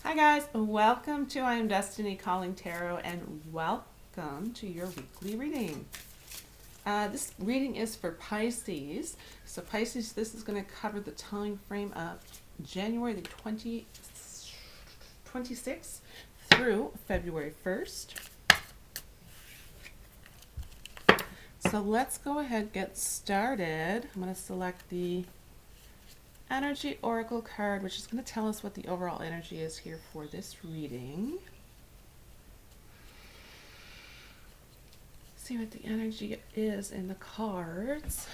Hi guys, welcome to I Am Destiny Calling Tarot and welcome to your weekly reading. This reading is for Pisces. So Pisces, this is going to cover the time frame of January the 26th through February 1st. So let's go ahead and get started. I'm going to select the Energy Oracle card, which is going to tell us what the overall energy is here for this reading. See what the energy is in the cards.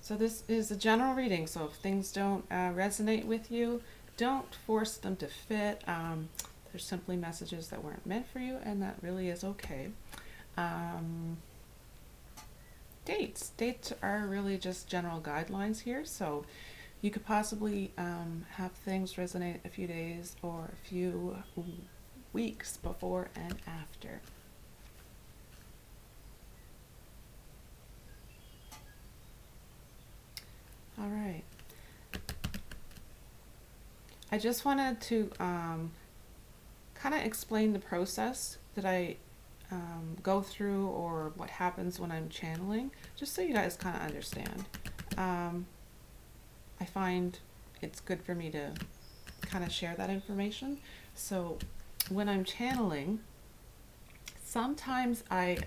So this is a general reading, so if things don't resonate with you, don't force them to fit. There's simply messages that weren't meant for you, and that really is okay. Dates are really just general guidelines here, so you could possibly have things resonate a few days or a few weeks before and after. All right. I just wanted to kind of explain the process that I go through, or what happens when I'm channeling, just so you guys kind of understand. I find it's good for me to kind of share that information. So when I'm channeling, sometimes I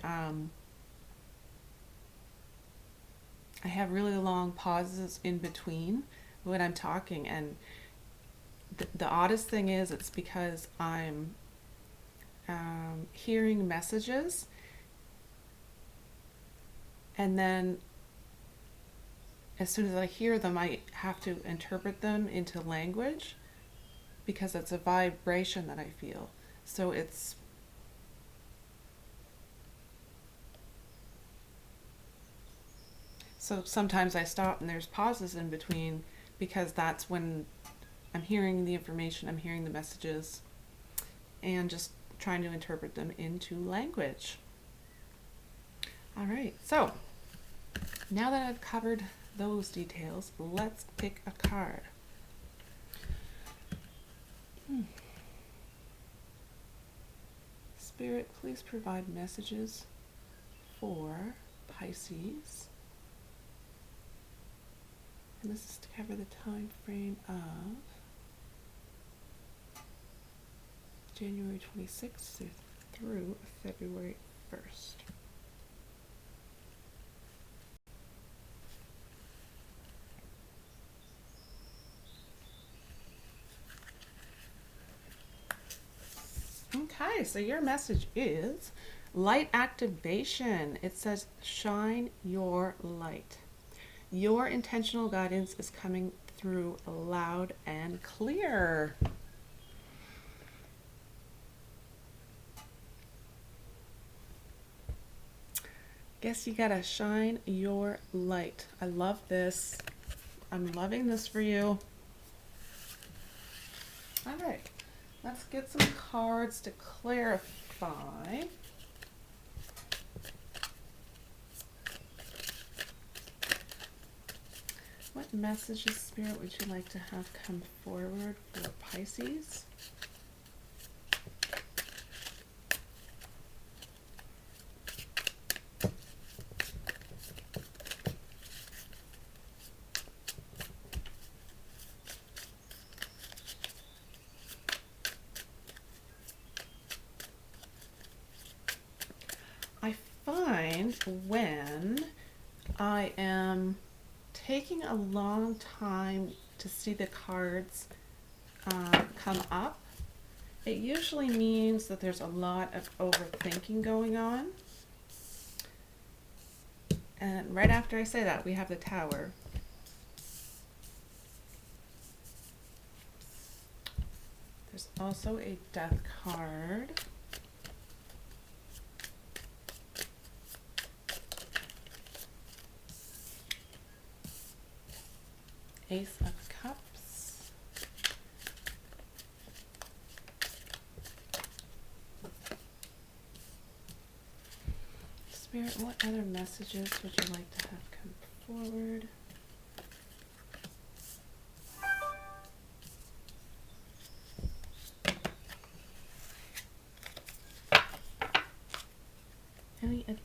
have really long pauses in between when I'm talking, and the oddest thing is it's because I'm hearing messages, and then as soon as I hear them, I have to interpret them into language because it's a vibration that I feel. So it's sometimes I stop and there's pauses in between because that's when I'm hearing the information, I'm hearing the messages, and just trying to interpret them into language. All right, so now that I've covered those details, let's pick a card. Spirit, please provide messages for Pisces. And this is to cover the time frame of January 26th through February 1st. Okay, so your message is light activation. It says shine your light. Your intentional guidance is coming through loud and clear. Guess you gotta shine your light. I love this. I'm loving this for you. All right, let's get some cards to clarify. What messages, Spirit, would you like to have come forward for Pisces? I find when I am taking a long time to see the cards come up, it usually means that there's a lot of overthinking going on. And right after I say that, we have the Tower. There's also a Death card. Ace of Cups. Spirit, what other messages would you like to have come forward?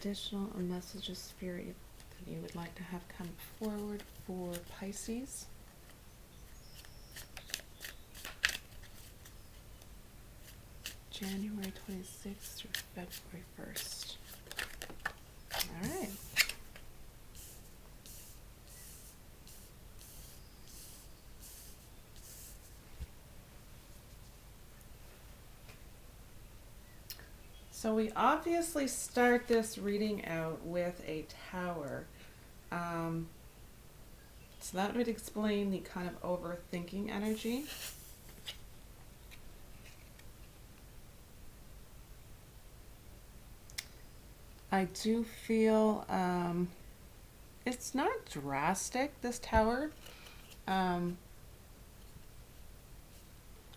additional messages, Spirit, that you would like to have come forward for Pisces? January 26th through February 1st. All right. So we obviously start this reading out with a tower. So that would explain the kind of overthinking energy. I do feel it's not drastic, this tower. I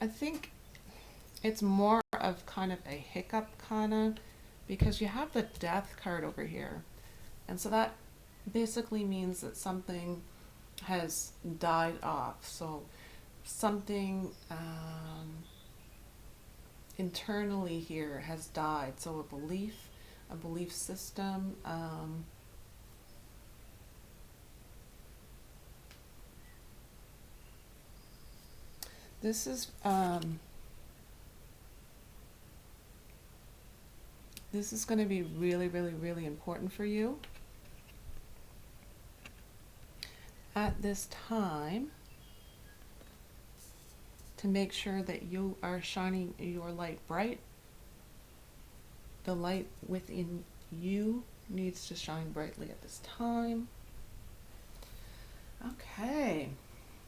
think it's more of kind of a hiccup kind of, because you have the death card over here. And so that basically means that something has died off. So something internally here has died. So a belief system. This is going to be really, really, really important for you at this time, to make sure that you are shining your light bright. The light within you needs to shine brightly at this time. Okay,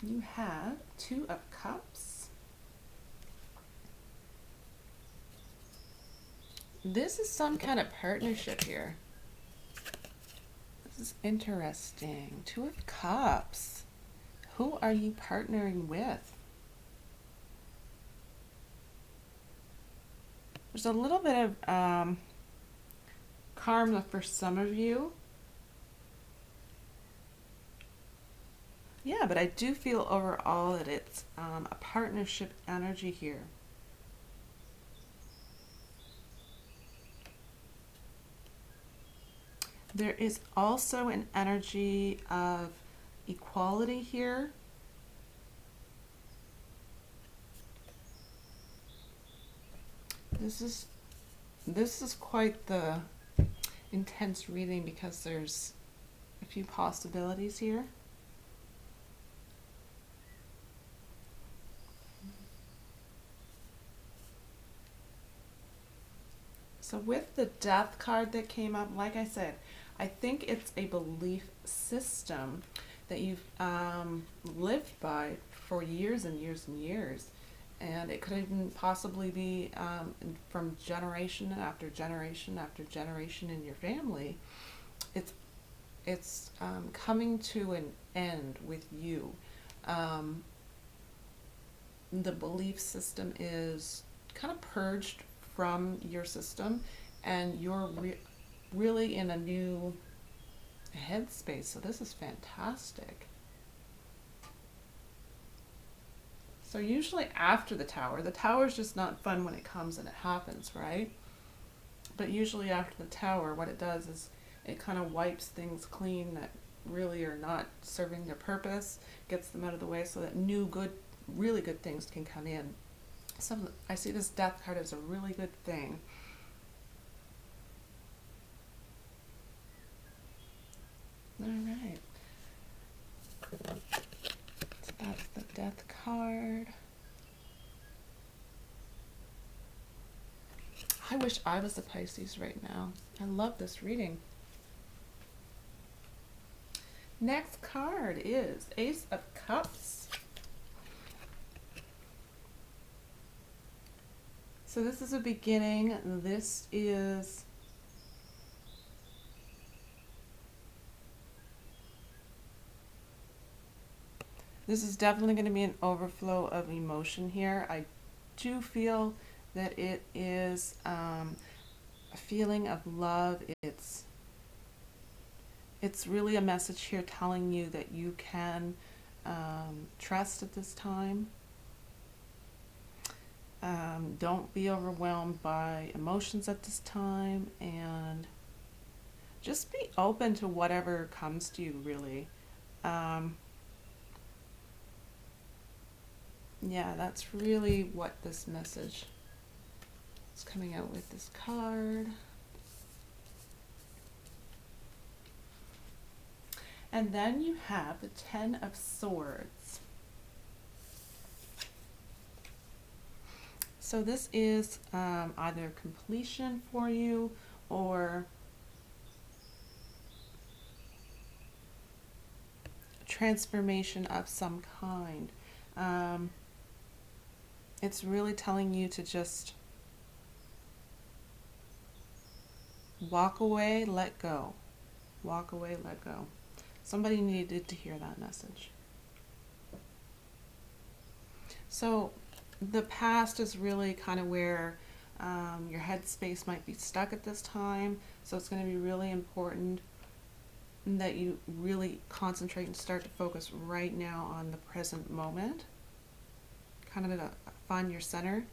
you have Two of Cups. This is some kind of partnership here. This is interesting. Two of Cups. Who are you partnering with? There's a little bit of karma for some of you. Yeah, but I do feel overall that it's a partnership energy here. There is also an energy of equality here. This is quite the intense reading, because there's a few possibilities here. So with the Death card that came up, like I said, I think it's a belief system that you've lived by for years and years and years. And it could even possibly be from generation after generation after generation in your family. It's coming to an end with you. The belief system is kind of purged from your system, and you're really in a new headspace. So this is fantastic. So usually after the tower is just not fun when it comes and it happens, right? But usually after the tower, what it does is it kind of wipes things clean that really are not serving their purpose, gets them out of the way so that new good, really good things can come in. So I see this Death card as a really good thing. All right. So that's the Death card. I wish I was a Pisces right now. I love this reading. Next card is Ace of Cups. So this is a beginning. This is definitely going to be an overflow of emotion here. I do feel that it is a feeling of love. It's really a message here telling you that you can trust at this time. Don't be overwhelmed by emotions at this time, and just be open to whatever comes to you, really. Um, yeah, that's really what this message is coming out with this card. And then you have the Ten of Swords. So this is either completion for you or transformation of some kind. Um, it's really telling you to just walk away, let go. Walk away, let go. Somebody needed to hear that message. So the past is really kind of where your headspace might be stuck at this time. So it's going to be really important that you really concentrate and start to focus right now on the present moment. Kind of find your center.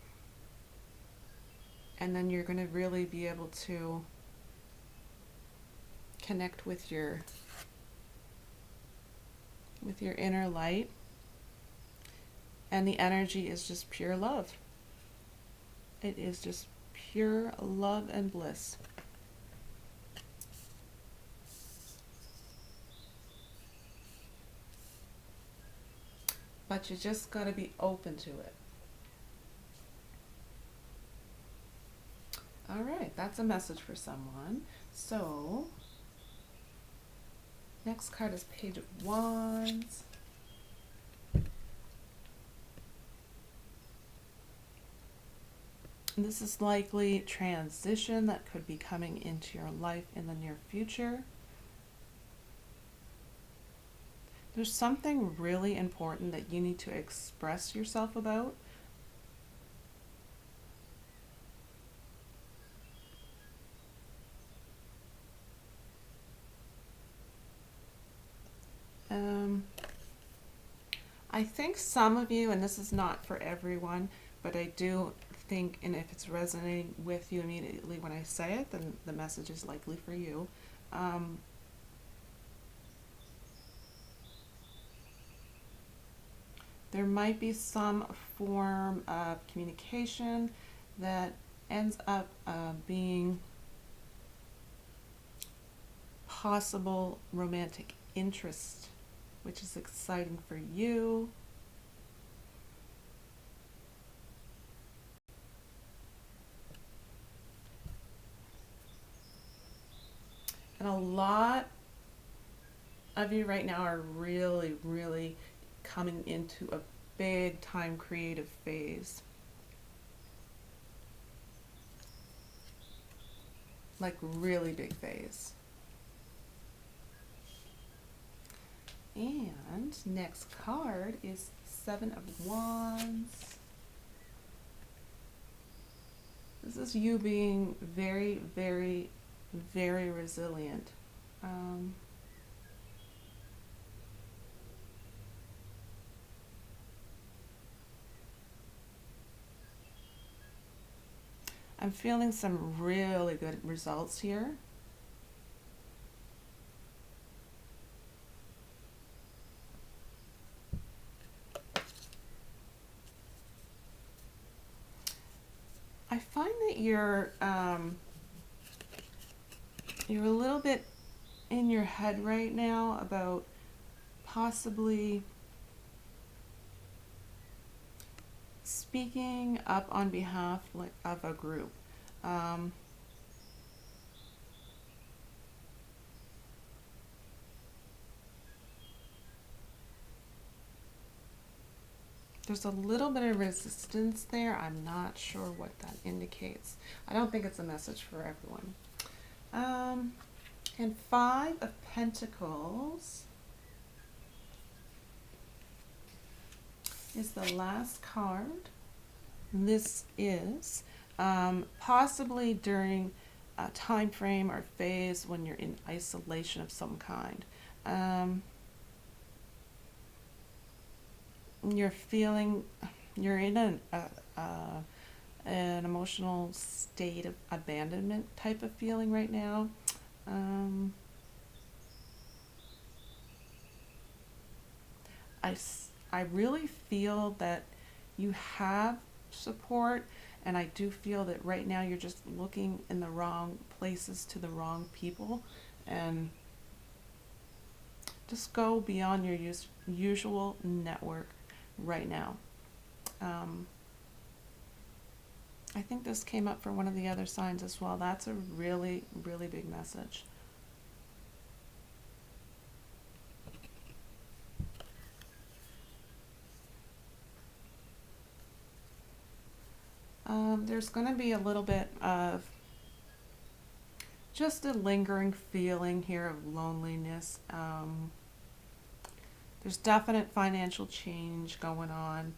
And then you're going to really be able to connect with your inner light. And the energy is just pure love. It is just pure love and bliss. But you just got to be open to it. All right, that's a message for someone. So, next card is Page of Wands. This is likely transition that could be coming into your life in the near future. There's something really important that you need to express yourself about. I think some of you, and this is not for everyone, but I do think, and if it's resonating with you immediately when I say it, then the message is likely for you. There might be some form of communication that ends up being possible romantic interest, which is exciting for you. And a lot of you right now are really, really coming into a big time creative phase. Like really big phase. And next card is Seven of Wands. This is you being very, very, very resilient. I'm feeling some really good results here. I find that you're a little bit in your head right now about possibly speaking up on behalf of a group. There's a little bit of resistance there. I'm not sure what that indicates. I don't think it's a message for everyone. And Five of Pentacles is the last card. This is possibly during a time frame or phase when you're in isolation of some kind. You're feeling, you're in an emotional state of abandonment type of feeling right now. Um, I really feel that you have support, and I do feel that right now you're just looking in the wrong places to the wrong people, and just go beyond your usual network right now. Um, I think this came up for one of the other signs as well. That's a really, really big message. There's going to be a little bit of just a lingering feeling here of loneliness. There's definite financial change going on.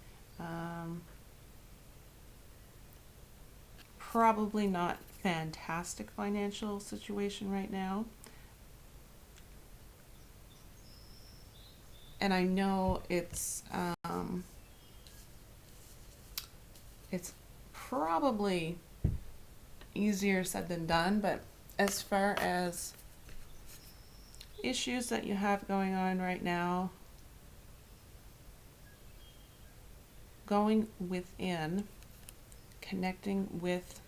Probably not fantastic financial situation right now. And I know it's probably easier said than done, but as far as issues that you have going on right now, going within, connecting with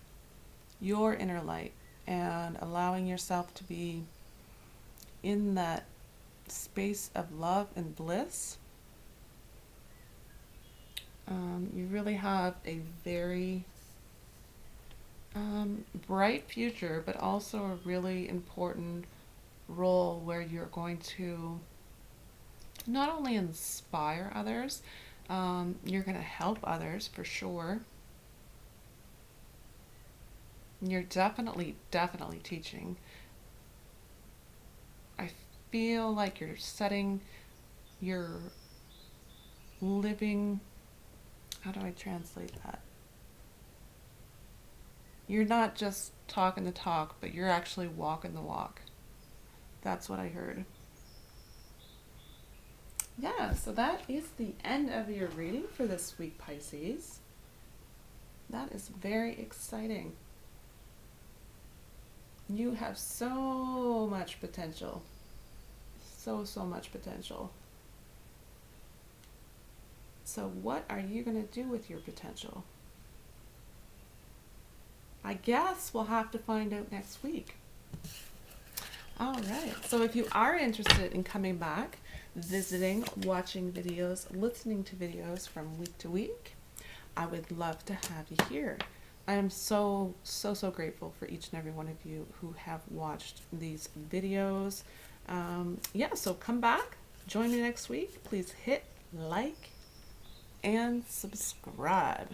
your inner light, and allowing yourself to be in that space of love and bliss, you really have a very bright future, but also a really important role where you're going to not only inspire others, you're going to help others for sure. You're definitely teaching. I feel like you're setting, you're living, how do I translate that? You're not just talking the talk, but you're actually walking the walk. That's what I heard. Yeah, so that is the end of your reading for this week, Pisces. That is very exciting. You have so much potential. So much potential. So what are you going to do with your potential? I guess we'll have to find out next week. All right. So if you are interested in coming back, visiting, watching videos, listening to videos from week to week, I would love to have you here. I am so grateful for each and every one of you who have watched these videos. Yeah, so come back, join me next week. Please hit like and subscribe.